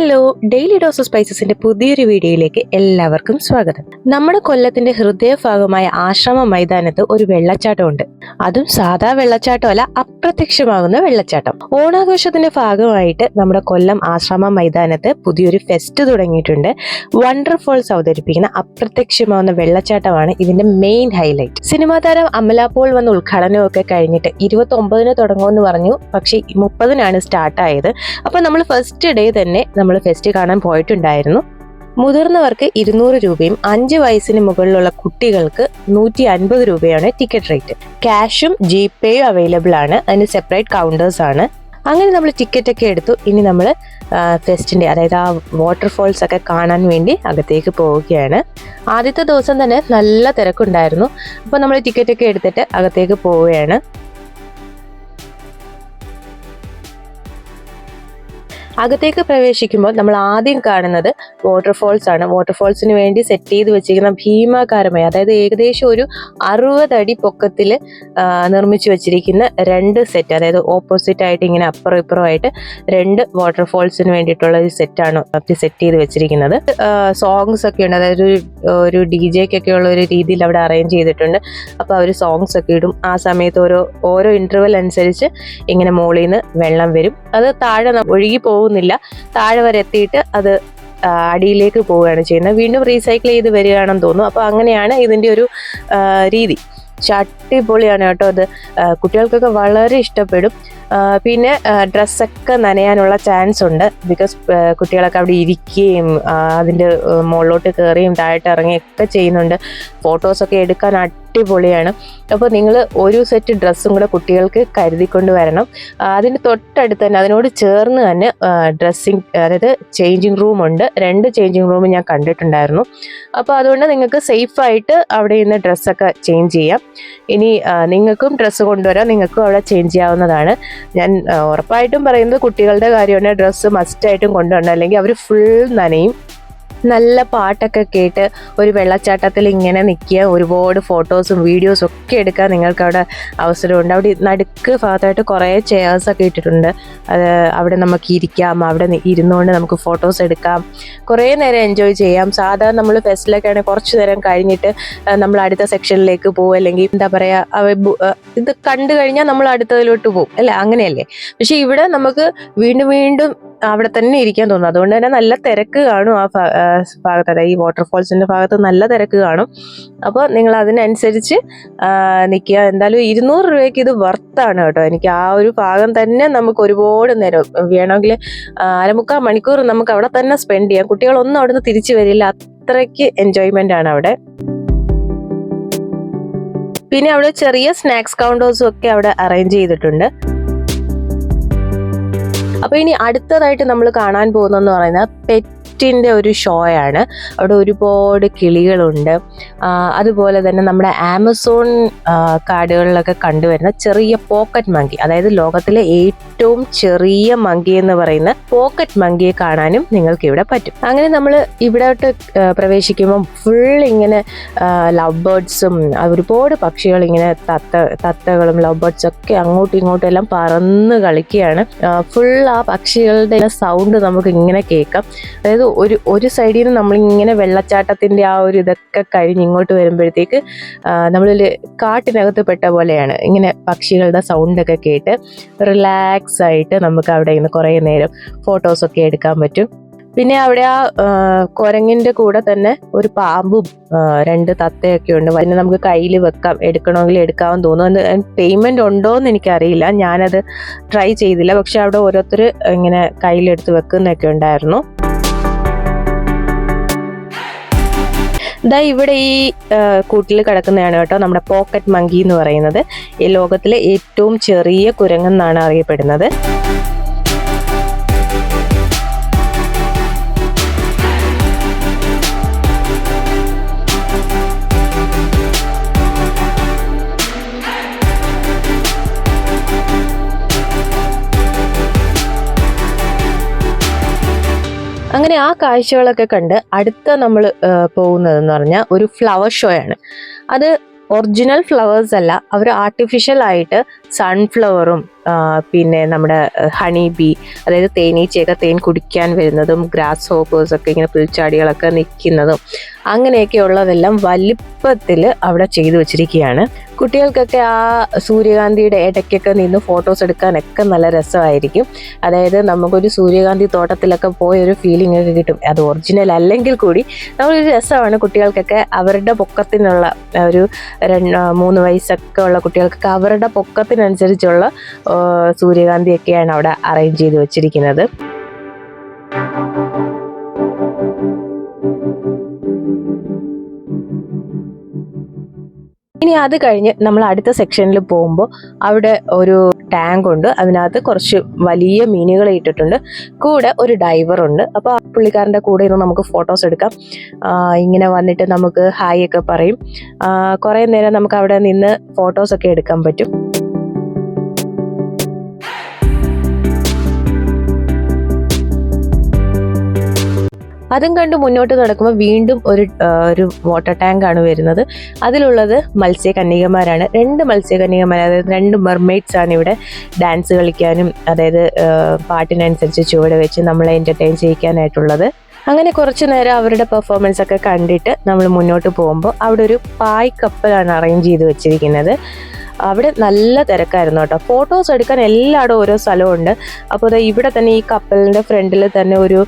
Hello, daily dose of സ്പൈസസിന്റെ പുതിയൊരു വീഡിയോയിലേക്ക് എല്ലാവർക്കും സ്വാഗതം. നമ്മുടെ കൊല്ലത്തിന്റെ ഹൃദയഭാഗമായ ആശ്രമ മൈതാനത്ത് ഒരു വെള്ളച്ചാട്ടമുണ്ട്. അതും സാധാ വെള്ളച്ചാട്ടമല്ല, അപ്രത്യക്ഷമാകുന്ന വെള്ളച്ചാട്ടം. ഓണാഘോഷത്തിന്റെ ഭാഗമായിട്ട് നമ്മുടെ കൊല്ലം ആശ്രമ മൈതാനത്ത് പുതിയൊരു ഫെസ്റ്റ് തുടങ്ങിയിട്ടുണ്ട്. വണ്ടർഫോൾസ് അവതരിപ്പിക്കുന്ന അപ്രത്യക്ഷമാകുന്ന വെള്ളച്ചാട്ടമാണ് ഇതിന്റെ മെയിൻ ഹൈലൈറ്റ്. സിനിമാ താരം അമല പോൾ വന്ന ഉദ്ഘാടനമൊക്കെ കഴിഞ്ഞിട്ട് 29-ന് തുടങ്ങുമെന്ന് പറഞ്ഞു. പക്ഷേ 30-നാണ് സ്റ്റാർട്ടായത്. അപ്പൊ നമ്മൾ ഫസ്റ്റ് ഡേ തന്നെ നമ്മൾ ഫെസ്റ്റ് കാണാൻ പോയിട്ടുണ്ടായിരുന്നു. മുതിർന്നവർക്ക് 200 രൂപയും 5 വയസ്സിന് മുകളിലുള്ള കുട്ടികൾക്ക് 150 രൂപയാണ് ടിക്കറ്റ് റേറ്റ്. ക്യാഷും ജിപേയും അവൈലബിൾ ആണ്. അതിന് സെപ്പറേറ്റ് കൗണ്ടേഴ്സ് ആണ്. അങ്ങനെ നമ്മൾ ടിക്കറ്റ് ഒക്കെ എടുത്തു. ഇനി നമ്മൾ ഫെസ്റ്റിന്റെ, അതായത് ആ വാട്ടർഫോൾസ് ഒക്കെ കാണാൻ വേണ്ടി അകത്തേക്ക് പോവുകയാണ്. ആദ്യത്തെ ദിവസം തന്നെ നല്ല തിരക്കുണ്ടായിരുന്നു. അപ്പോൾ നമ്മൾ ടിക്കറ്റ് ഒക്കെ എടുത്തിട്ട് അകത്തേക്ക് പോവുകയാണ്. അകത്തേക്ക് പ്രവേശിക്കുമ്പോൾ നമ്മൾ ആദ്യം കാണുന്നത് വാട്ടർഫോൾസ് ആണ്. വാട്ടർഫോൾസിന് വേണ്ടി സെറ്റ് ചെയ്ത് വെച്ചിരിക്കുന്ന ഭീമാകാരമായ, അതായത് ഏകദേശം ഒരു 60 അടി പൊക്കത്തിൽ നിർമ്മിച്ചു വെച്ചിരിക്കുന്ന 2 സെറ്റ്, അതായത് ഓപ്പോസിറ്റ് ആയിട്ട് ഇങ്ങനെ അപ്പുറം ഇപ്പുറമായിട്ട് 2 വാട്ടർഫോൾസിന് വേണ്ടിയിട്ടുള്ള ഒരു സെറ്റാണ് സെറ്റ് ചെയ്ത് വെച്ചിരിക്കുന്നത്. സോങ്സ് ഒക്കെ ഉണ്ട്, അതായത് ഒരു DJക്കൊക്കെ ഉള്ള ഒരു രീതിയിൽ അവിടെ അറേഞ്ച് ചെയ്തിട്ടുണ്ട്. അപ്പോൾ അവർ സോങ്സ് ഒക്കെ ഇടും. ആ സമയത്ത് ഓരോ ഇന്റർവെൽ അനുസരിച്ച് ഇങ്ങനെ മുകളിൽ നിന്ന് വെള്ളം വരും. അത് താഴെ ഒഴുകി പോകുന്നില്ല, താഴെ വരെ എത്തിയിട്ട് അത് അടിയിലേക്ക് പോവുകയാണ് ചെയ്യുന്നത്. വീണ്ടും റീസൈക്കിൾ ചെയ്ത് വരികയാണെന്ന് തോന്നുന്നു. അപ്പോൾ അങ്ങനെയാണ് ഇതിൻ്റെ ഒരു രീതി. അടിപൊളിയാണ് കേട്ടോ. അത് കുട്ടികൾക്കൊക്കെ വളരെ ഇഷ്ടപ്പെടും. പിന്നെ ഡ്രസ്സൊക്കെ നനയാനുള്ള ചാൻസ് ഉണ്ട്. ബിക്കോസ് കുട്ടികളൊക്കെ അവിടെ ഇരിക്കുകയും അതിൻ്റെ മുകളിലോട്ട് കയറിയും താഴോട്ട് ഇറങ്ങുകയൊക്കെ ചെയ്യുന്നുണ്ട്. ഫോട്ടോസൊക്കെ എടുക്കാൻ അടിപൊളിയാണ്. അപ്പോൾ നിങ്ങൾ ഒരു സെറ്റ് ഡ്രസ്സും കൂടെ കുട്ടികൾക്ക് കരുതിക്കൊണ്ട് വരണം. അതിന് തൊട്ടടുത്ത് തന്നെ, അതിനോട് ചേർന്ന് തന്നെ ഡ്രസ്സിങ്, അതായത് ചേഞ്ചിങ് റൂം ഉണ്ട്. 2 ചേഞ്ചിങ് റൂം ഞാൻ കണ്ടിട്ടുണ്ടായിരുന്നു. അപ്പോൾ അതുകൊണ്ട് നിങ്ങൾക്ക് സേഫായിട്ട് അവിടെ നിന്ന് ഡ്രസ്സൊക്കെ ചേഞ്ച് ചെയ്യാം. ഇനി നിങ്ങൾക്കും ഡ്രസ്സ് കൊണ്ടുവരാം, നിങ്ങൾക്കും അവിടെ ചേഞ്ച് ചെയ്യാവുന്നതാണ്. ഞാൻ ഉറപ്പായിട്ടും പറയുന്നത് കുട്ടികളുടെ കാര്യമാണ്. ഡ്രസ്സ് മസ്റ്റായിട്ടും കൊണ്ടുവരണം, അല്ലെങ്കിൽ അവർ ഫുൾ നനയും. നല്ല പാട്ടൊക്കെ കേട്ട് ഒരു വെള്ളച്ചാട്ടത്തിൽ ഇങ്ങനെ നിൽക്കുക, ഒരുപാട് ഫോട്ടോസും വീഡിയോസും ഒക്കെ എടുക്കാൻ നിങ്ങൾക്ക് അവിടെ അവസരമുണ്ട്. അവിടെ നടുക്ക് ഭാഗത്തായിട്ട് കുറേ ചെയർസൊക്കെ ഇട്ടിട്ടുണ്ട്. അത് അവിടെ നമുക്ക് ഇരിക്കാം, അവിടെ ഇരുന്നുകൊണ്ട് നമുക്ക് ഫോട്ടോസ് എടുക്കാം, കുറേ നേരം എൻജോയ് ചെയ്യാം. സാധാരണ നമ്മൾ ഫെസ്റ്റിലൊക്കെ ആണെങ്കിൽ കുറച്ച് നേരം കഴിഞ്ഞിട്ട് നമ്മൾ അടുത്ത സെക്ഷനിലേക്ക് പോകും, അല്ലെങ്കിൽ എന്താ പറയുക, ഇത് കണ്ടു കഴിഞ്ഞാൽ നമ്മൾ അടുത്തതിലോട്ട് പോകും അല്ലേ, അങ്ങനെയല്ലേ. പക്ഷെ ഇവിടെ നമുക്ക് വീണ്ടും വീണ്ടും അവിടെ തന്നെ ഇരിക്കാൻ തോന്നും. അതുകൊണ്ട് തന്നെ നല്ല തിരക്ക് കാണും ആ ഭാഗത്ത്, അതായത് ഈ വാട്ടർഫോൾസിന്റെ ഭാഗത്ത് നല്ല തിരക്ക് കാണും. അപ്പോൾ നിങ്ങൾ അതിനനുസരിച്ച് നിൽക്കുക. എന്തായാലും 200 രൂപയ്ക്ക് ഇത് വർത്താണ് കേട്ടോ. എനിക്ക് ആ ഒരു ഭാഗം തന്നെ നമുക്ക് ഒരുപാട് നേരം, വേണമെങ്കിൽ 1/4 മണിക്കൂർ നമുക്ക് അവിടെ തന്നെ സ്പെൻഡ് ചെയ്യാം. കുട്ടികളൊന്നും അവിടെ നിന്ന് തിരിച്ചു വരില്ല, അത്രയ്ക്ക് എൻജോയ്മെന്റ് ആണ് അവിടെ. പിന്നെ അവിടെ ചെറിയ സ്നാക്സ് കൗണ്ടേഴ്സും ഒക്കെ അവിടെ അറേഞ്ച് ചെയ്തിട്ടുണ്ട്. അപ്പൊ ഇനി അടുത്തതായിട്ട് നമ്മൾ കാണാൻ പോകുന്നതെന്ന് പറയുന്നത് പെറ്റിന്റെ ഒരു ഷോയാണ്. അവിടെ ഒരുപാട് കിളികളുണ്ട്. അതുപോലെ തന്നെ നമ്മുടെ ആമസോൺ കാടുകളിലൊക്കെ കണ്ടുവരുന്ന ചെറിയ പോക്കറ്റ് മങ്കി, അതായത് ലോകത്തിലെ ഏറ്റവും ചെറിയ മങ്കി എന്ന് പറയുന്ന പോക്കറ്റ് മങ്കിയെ കാണാനും നിങ്ങൾക്ക് ഇവിടെ പറ്റും. അങ്ങനെ നമ്മൾ ഇവിടോട്ട് പ്രവേശിക്കുമ്പോൾ ഫുൾ ഇങ്ങനെ ലവ് ബേർഡ്സും ഒരുപാട് പക്ഷികൾ, ഇങ്ങനെ തത്തകളും ലവ് ബേർഡ്സും ഒക്കെ അങ്ങോട്ടും ഇങ്ങോട്ടും എല്ലാം പറന്ന് കളിക്കുകയാണ്. ഫുൾ ആ പക്ഷികളുടെ സൗണ്ട് നമുക്ക് ഇങ്ങനെ കേൾക്കാം. അതായത് ഒരു സൈഡിൽ നിന്ന് നമ്മളിങ്ങനെ വെള്ളച്ചാട്ടത്തിന്റെ ആ ഒരു ഇതൊക്കെ കഴിഞ്ഞ് ഇങ്ങോട്ട് വരുമ്പോഴത്തേക്ക് നമ്മൾ കാട്ടിനകത്ത് പെട്ട പോലെയാണ്. ഇങ്ങനെ പക്ഷികളുടെ സൗണ്ടൊക്കെ കേട്ട് റിലാക്സ് ആയിട്ട് നമുക്ക് അവിടെ നിന്ന് കുറേ നേരം ഫോട്ടോസൊക്കെ എടുക്കാൻ പറ്റും. പിന്നെ അവിടെ ആ കുരങ്ങിന്റെ കൂടെ തന്നെ ഒരു പാമ്പും 2 തത്തയൊക്കെ ഉണ്ട്. അതിന് നമുക്ക് കയ്യിൽ വെക്കാം, എടുക്കണമെങ്കിൽ എടുക്കാമെന്ന് തോന്നുന്നു. പേയ്മെന്റ് ഉണ്ടോ എന്ന് എനിക്കറിയില്ല, ഞാനത് ട്രൈ ചെയ്തില്ല. പക്ഷെ അവിടെ ഓരോരുത്തർ ഇങ്ങനെ കയ്യിലെടുത്ത് വെക്കുന്നൊക്കെ ഉണ്ടായിരുന്നു. ഇവിടെ ഈ കൂട്ടിൽ കിടക്കുന്നതാണ് കേട്ടോ നമ്മുടെ പോക്കറ്റ് മങ്കി എന്ന് പറയുന്നത്. ഈ ലോകത്തിലെ ഏറ്റവും ചെറിയ കുരങ്ങെന്നാണ് അറിയപ്പെടുന്നത്. അങ്ങനെ ആ കാഴ്ചകളൊക്കെ കണ്ട് അടുത്ത നമ്മൾ പോകുന്നതെന്ന് പറഞ്ഞാൽ ഒരു ഫ്ലവർ ഷോ ആണ്. അത് ഒറിജിനൽ ഫ്ലവേഴ്സ് അല്ല, അവർ ആർട്ടിഫിഷ്യൽ ആയിട്ട് സൺഫ്ലവറും പിന്നെ നമ്മുടെ ഹണി ബി, അതായത് തേനീച്ചയൊക്കെ തേൻ കുടിക്കാൻ വരുന്നതും, ഗ്രാസ് ഹോപ്പേഴ്സൊക്കെ ഇങ്ങനെ പുൽച്ചാടികളൊക്കെ നിൽക്കുന്നതും അങ്ങനെയൊക്കെയുള്ളതെല്ലാം വലിപ്പത്തിൽ അവിടെ ചെയ്തു വെച്ചിരിക്കുകയാണ്. കുട്ടികൾക്കൊക്കെ ആ സൂര്യകാന്തിയുടെ ഇടയ്ക്കൊക്കെ നിന്ന് ഫോട്ടോസ് എടുക്കാനൊക്കെ നല്ല രസമായിരിക്കും. അതായത് നമുക്കൊരു സൂര്യകാന്തി തോട്ടത്തിലൊക്കെ പോയൊരു ഫീലിംഗ് ഒക്കെ കിട്ടും. അത് ഒറിജിനൽ അല്ലെങ്കിൽ കൂടി നമ്മളൊരു രസമാണ് കുട്ടികൾക്കൊക്കെ അവരുടെ പൊക്കത്തിനുള്ള ഒരു 3 വയസ്സൊക്കെ ഉള്ള കുട്ടികൾക്കൊക്കെ അവരുടെ പൊക്കത്തിനനുസരിച്ചുള്ള സൂര്യകാന്തിയൊക്കെയാണ് അവിടെ അറേഞ്ച് ചെയ്ത് വെച്ചിരിക്കുന്നത്. ഇനി അത് കഴിഞ്ഞ് നമ്മൾ അടുത്ത സെക്ഷനിൽ പോകുമ്പോൾ അവിടെ ഒരു ടാങ്ക് ഉണ്ട്. അതിനകത്ത് കുറച്ച് വലിയ മീനുകളെ ഇട്ടിട്ടുണ്ട്. കൂടെ ഒരു ഡൈവറുണ്ട്. അപ്പോൾ ആ പുള്ളിക്കാരൻ്റെ കൂടെ ഇരുന്ന് നമുക്ക് ഫോട്ടോസ് എടുക്കാം. ഇങ്ങനെ വന്നിട്ട് നമുക്ക് ഹായ് ഒക്കെ പറയും. കുറേ നേരം നമുക്ക് അവിടെ നിന്ന് ഫോട്ടോസൊക്കെ എടുക്കാൻ പറ്റും. അതും കണ്ട് മുന്നോട്ട് നടക്കുമ്പോൾ വീണ്ടും ഒരു വാട്ടർ ടാങ്കാണ് വരുന്നത്. അതിലുള്ളത് മത്സ്യകന്യകമാരാണ്. 2 മത്സ്യകന്യകമാർ, അതായത് 2 മെർമെയ്ഡ്സ് ആണ് ഇവിടെ ഡാൻസ് കളിക്കാനും അതായത് പാട്ടിനനുസരിച്ച് ചുവട് വെച്ച് നമ്മളെ എൻ്റർടൈൻ ചെയ്യിക്കാനായിട്ടുള്ളത്. അങ്ങനെ കുറച്ച് നേരം അവരുടെ പെർഫോമൻസ് ഒക്കെ കണ്ടിട്ട് നമ്മൾ മുന്നോട്ട് പോകുമ്പോൾ അവിടെ ഒരു പായ് കപ്പലാണ് അറേഞ്ച് ചെയ്ത് വെച്ചിരിക്കുന്നത്. അവിടെ നല്ല തിരക്കായിരുന്നു കേട്ടോ. ഫോട്ടോസ് എടുക്കാൻ എല്ലായിടും ഓരോ സ്ഥലമുണ്ട്. അപ്പോൾ ഇവിടെ തന്നെ ഈ കപ്പലിൻ്റെ ഫ്രണ്ടിൽ തന്നെ ഒരു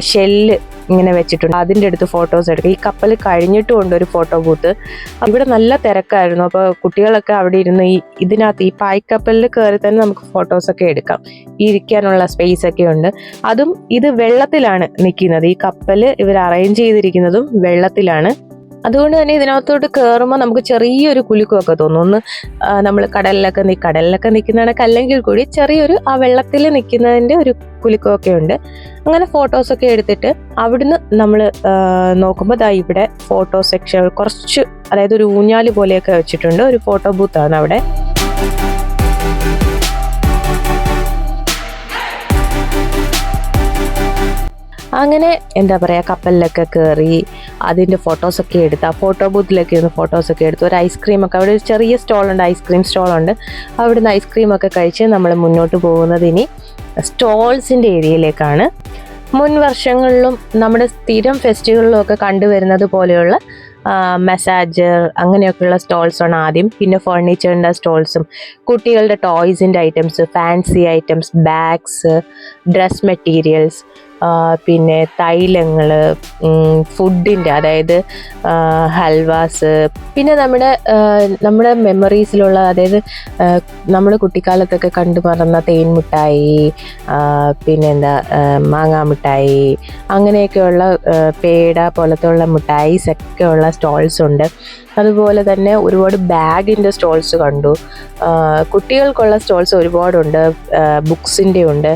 ഷെല്ല് ഇങ്ങനെ വെച്ചിട്ടുണ്ട്. അതിൻ്റെ അടുത്ത് ഫോട്ടോസ് എടുക്കുക. ഈ കപ്പൽ കഴിഞ്ഞിട്ടും ഉണ്ട് ഒരു ഫോട്ടോ ബൂത്ത്. ഇവിടെ നല്ല തിരക്കായിരുന്നു. അപ്പോൾ കുട്ടികളൊക്കെ അവിടെ ഇരുന്ന് ഇതിനകത്ത് ഈ പായ്ക്കപ്പലിൽ കയറി തന്നെ നമുക്ക് ഫോട്ടോസൊക്കെ എടുക്കാം. ഇരിക്കാനുള്ള സ്പേസ് ഒക്കെ ഉണ്ട്. അതും ഇത് വെള്ളത്തിലാണ് നിൽക്കുന്നത്. ഈ കപ്പൽ ഇവർ അറേഞ്ച് ചെയ്തിരിക്കുന്നതും വെള്ളത്തിലാണ്. അതുകൊണ്ട് തന്നെ ഇതിനകത്തോട്ട് കയറുമ്പോൾ നമുക്ക് ചെറിയൊരു കുലുക്കമൊക്കെ തോന്നും. ഒന്ന് നമ്മൾ കടലിലൊക്കെ നിൽക്കുന്നതൊക്കെ അല്ലെങ്കിൽ കൂടി ചെറിയൊരു ആ വെള്ളത്തിൽ നിൽക്കുന്നതിൻ്റെ ഒരു കുലുക്കമൊക്കെ ഉണ്ട്. അങ്ങനെ ഫോട്ടോസൊക്കെ എടുത്തിട്ട് അവിടുന്ന് നമ്മൾ നോക്കുമ്പോൾ ഇവിടെ ഫോട്ടോ സെക്ഷൻ കുറച്ച്, അതായത് ഒരു ഊഞ്ഞാല് പോലെയൊക്കെ വെച്ചിട്ടുണ്ട്. ഒരു ഫോട്ടോ ബൂത്താണ് അവിടെ. അങ്ങനെ എന്താ പറയുക, കപ്പലിലൊക്കെ കയറി അതിൻ്റെ ഫോട്ടോസൊക്കെ എടുത്ത് ആ ഫോട്ടോ ബൂത്തിലൊക്കെ ഇരുന്ന് ഫോട്ടോസൊക്കെ എടുത്ത് ഒരു ഐസ്ക്രീമൊക്കെ, അവിടെ ഒരു ചെറിയ സ്റ്റോളുണ്ട്, ഐസ്ക്രീം സ്റ്റോളുണ്ട്. അവിടുന്ന് ഐസ്ക്രീമൊക്കെ കഴിച്ച് നമ്മൾ മുന്നോട്ട് പോകുന്നത് ഇനി സ്റ്റോൾസിൻ്റെ ഏരിയയിലേക്കാണ്. മുൻ വർഷങ്ങളിലും നമ്മുടെ സ്ഥിരം ഫെസ്റ്റിവലിലും ഒക്കെ കണ്ടുവരുന്നത് പോലെയുള്ള മസാജർ അങ്ങനെയൊക്കെയുള്ള സ്റ്റോൾസാണ് ആദ്യം. പിന്നെ ഫർണിച്ചറിൻ്റെ സ്റ്റോൾസും കുട്ടികളുടെ ടോയ്സിൻ്റെ items, fancy items, bags, dress materials, പിന്നെ തൈലങ്ങൾ, ഫുഡിൻ്റെ, അതായത് ഹൽവാസ്, പിന്നെ നമ്മുടെ മെമ്മറീസിലുള്ള, അതായത് നമ്മൾ കുട്ടിക്കാലത്തൊക്കെ കണ്ടു മറന്ന തേൻ മിഠായി, പിന്നെന്താ മാങ്ങാ മിഠായി, അങ്ങനെയൊക്കെയുള്ള പേട പോലത്തെ ഉള്ള മിഠായിസ് ഒക്കെ ഉള്ള സ്റ്റോൾസ് ഉണ്ട്. അതുപോലെ തന്നെ ഒരുപാട് ബാഗിൻ്റെ സ്റ്റോൾസ് കണ്ടു. കുട്ടികൾക്കുള്ള സ്റ്റോൾസ് ഒരുപാടുണ്ട്. ബുക്സിൻ്റെ ഉണ്ട്,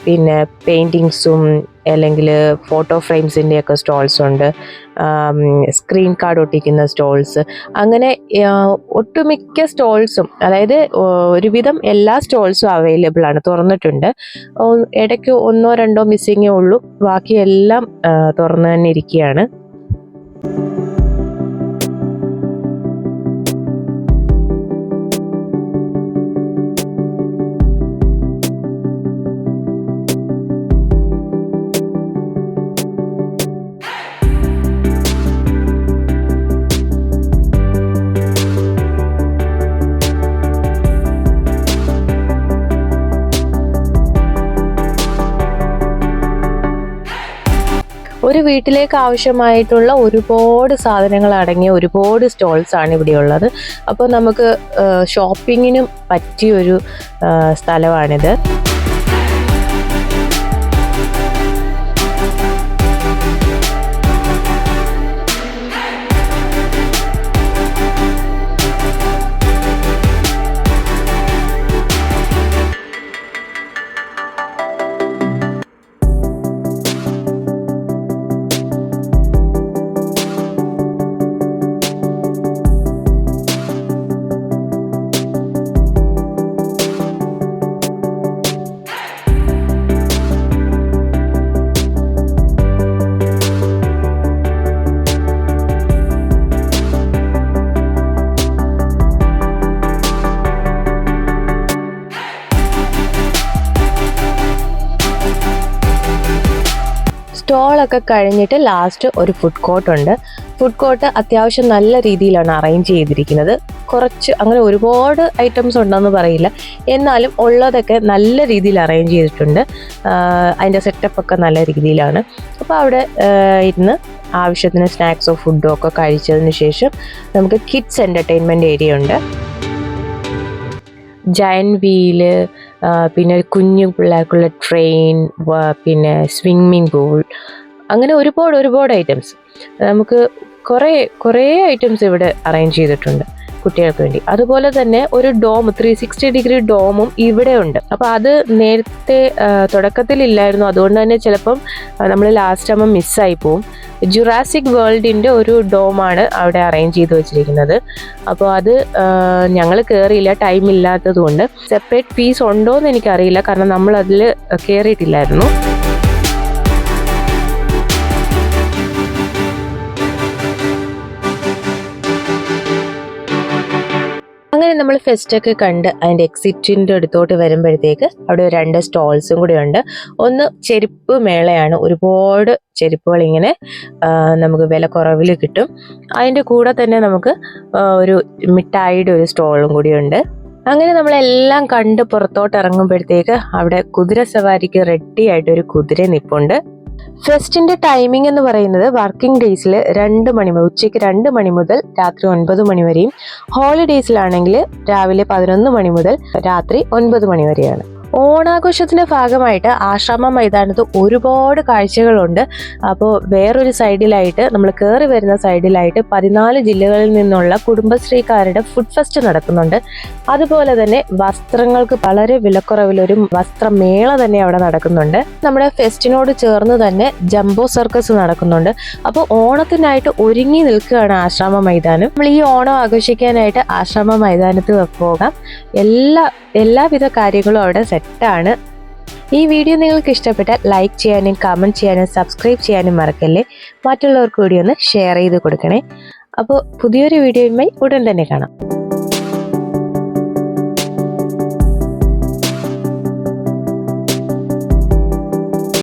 പിന്നെ പെയിൻറ്റിങ്സും അല്ലെങ്കിൽ ഫോട്ടോ ഫ്രെയിംസിൻ്റെയൊക്കെ സ്റ്റോൾസ് ഉണ്ട്. സ്ക്രീൻ കാർഡ് ഒട്ടിക്കുന്ന സ്റ്റോൾസ്, അങ്ങനെ ഒട്ടുമിക്ക സ്റ്റോൾസും, അതായത് ഒരുവിധം എല്ലാ സ്റ്റോൾസും അവൈലബിൾ ആണ്, തുറന്നിട്ടുണ്ട്. ഇടയ്ക്ക് 1-2 മിസ്സിങ്ങേ ഉള്ളൂ, ബാക്കിയെല്ലാം തുറന്നു തന്നെ ഇരിക്കുകയാണ്. ഒരു വീട്ടിലേക്ക് ആവശ്യമായിട്ടുള്ള ഒരുപാട് സാധനങ്ങൾ അടങ്ങിയ ഒരുപാട് സ്റ്റോൾസ് ആണ് ഇവിടെയുള്ളത്. അപ്പോൾ നമുക്ക് ഷോപ്പിങ്ങിനും പറ്റിയൊരു സ്ഥലമാണിത്. സ്റ്റോളൊക്കെ കഴിഞ്ഞിട്ട് ലാസ്റ്റ് ഒരു ഫുഡ് കോർട്ട് ഉണ്ട്. ഫുഡ് കോർട്ട് അത്യാവശ്യം നല്ല രീതിയിലാണ് അറേഞ്ച് ചെയ്തിരിക്കുന്നത്. കുറച്ച് അങ്ങനെ ഒരുപാട് ഐറ്റംസ് ഉണ്ടെന്ന് പറയില്ല, എന്നാലും ഉള്ളതൊക്കെ നല്ല രീതിയിൽ അറേഞ്ച് ചെയ്തിട്ടുണ്ട്. അതിൻ്റെ സെറ്റപ്പൊക്കെ നല്ല രീതിയിലാണ്. അപ്പോൾ അവിടെ ഇരുന്ന് ആവശ്യത്തിന് സ്നാക്സോ ഫുഡോ ഒക്കെ കഴിച്ചതിന് ശേഷം നമുക്ക് കിഡ്സ് എൻ്റർടൈൻമെൻറ്റ് ഏരിയ ഉണ്ട്. ജയൻറ്റ് വീല്, പിന്നെ കുഞ്ഞു പിള്ളേർക്കുള്ള ട്രെയിൻ, പിന്നെ സ്വിമ്മിംഗ് പൂൾ, അങ്ങനെ ഒരുപാട് ഐറ്റംസ്, നമുക്ക് കുറേ ഐറ്റംസ് ഇവിടെ അറേഞ്ച് ചെയ്തിട്ടുണ്ട് കുട്ടികൾക്ക് വേണ്ടി. അതുപോലെ തന്നെ ഒരു ഡോം, 360 ഡിഗ്രി ഡോമും ഇവിടെ ഉണ്ട്. അപ്പോൾ അത് നേരത്തെ തുടക്കത്തിലില്ലായിരുന്നു, അതുകൊണ്ട് തന്നെ ചിലപ്പം നമ്മൾ ലാസ്റ്റ് ആകുമ്പോൾ മിസ്സായി പോവും. ജുറാസിക് വേൾഡിൻ്റെ ഒരു ഡോമാണ് അവിടെ അറേഞ്ച് ചെയ്ത് വെച്ചിരിക്കുന്നത്. അപ്പോൾ അത് ഞങ്ങൾ കയറിയില്ല, ടൈം ഇല്ലാത്തത് കൊണ്ട്. സെപ്പറേറ്റ് ഫീസ് ഉണ്ടോ എന്ന് എനിക്കറിയില്ല, കാരണം നമ്മൾ അതിൽ കയറിയിട്ടില്ലായിരുന്നു. അങ്ങനെ നമ്മൾ ഫെസ്റ്റൊക്കെ കണ്ട് അതിൻ്റെ എക്സിറ്റിൻ്റെ അടുത്തോട്ട് വരുമ്പോഴത്തേക്ക് അവിടെ 2 സ്റ്റോൾസും കൂടി ഉണ്ട്. ഒന്ന് ചെരുപ്പ് മേളയാണ്, ഒരുപാട് ചെരുപ്പുകൾ ഇങ്ങനെ നമുക്ക് വില കുറവിൽ കിട്ടും. അതിൻ്റെ കൂടെ തന്നെ നമുക്ക് ഒരു മിഠായിയുടെ ഒരു സ്റ്റോളും കൂടിയുണ്ട്. അങ്ങനെ നമ്മളെല്ലാം കണ്ട് പുറത്തോട്ട് ഇറങ്ങുമ്പോഴത്തേക്ക് അവിടെ കുതിര സവാരിക്ക് റെഡി ആയിട്ടൊരു കുതിര നിൽപ്പുണ്ട്. ഫെസ്റ്റിന്റെ ടൈമിംഗ് എന്ന് പറയുന്നത് വർക്കിംഗ് ഡേയ്സിൽ 2 മണി മുതൽ ഉച്ചയ്ക്ക് 2 മണി മുതൽ രാത്രി 9 മണി വരെയും, ഹോളിഡേയ്സിലാണെങ്കിൽ രാവിലെ 11 മണി മുതൽ രാത്രി 9 മണി വരെയാണ്. ഓണാഘോഷത്തിന്റെ ഭാഗമായിട്ട് ആശ്രമ മൈതാനത്ത് ഒരുപാട് കാഴ്ചകളുണ്ട്. അപ്പോൾ വേറൊരു സൈഡിലായിട്ട്, നമ്മൾ കയറി വരുന്ന സൈഡിലായിട്ട് 14 ജില്ലകളിൽ നിന്നുള്ള കുടുംബശ്രീക്കാരുടെ ഫുഡ് ഫെസ്റ്റ് നടക്കുന്നുണ്ട്. അതുപോലെ തന്നെ വസ്ത്രങ്ങൾക്ക് വളരെ വിലക്കുറവിലൊരു വസ്ത്രമേള തന്നെ അവിടെ നടക്കുന്നുണ്ട്. നമ്മുടെ ഫെസ്റ്റിനോട് ചേർന്ന് തന്നെ ജംബോ സർക്കസ് നടക്കുന്നുണ്ട്. അപ്പോൾ ഓണത്തിനായിട്ട് ഒരുങ്ങി നിൽക്കുകയാണ് ആശ്രമ മൈതാനം. നമ്മൾ ഈ ഓണം ആഘോഷിക്കാനായിട്ട് ആശ്രമ മൈതാനത്ത് പോകാം. എല്ലാവിധ കാര്യങ്ങളും അവിടെ സെറ്റാണ്. ഈ വീഡിയോ നിങ്ങൾക്ക് ഇഷ്ടപ്പെട്ടാൽ ലൈക്ക് ചെയ്യാനും കമൻറ്റ് ചെയ്യാനും സബ്സ്ക്രൈബ് ചെയ്യാനും മറക്കല്ലേ. മറ്റുള്ളവർക്ക് കൂടി ഒന്ന് ഷെയർ ചെയ്ത് കൊടുക്കണേ. അപ്പോൾ പുതിയൊരു വീഡിയോയുമായി ഉടൻ തന്നെ കാണാം.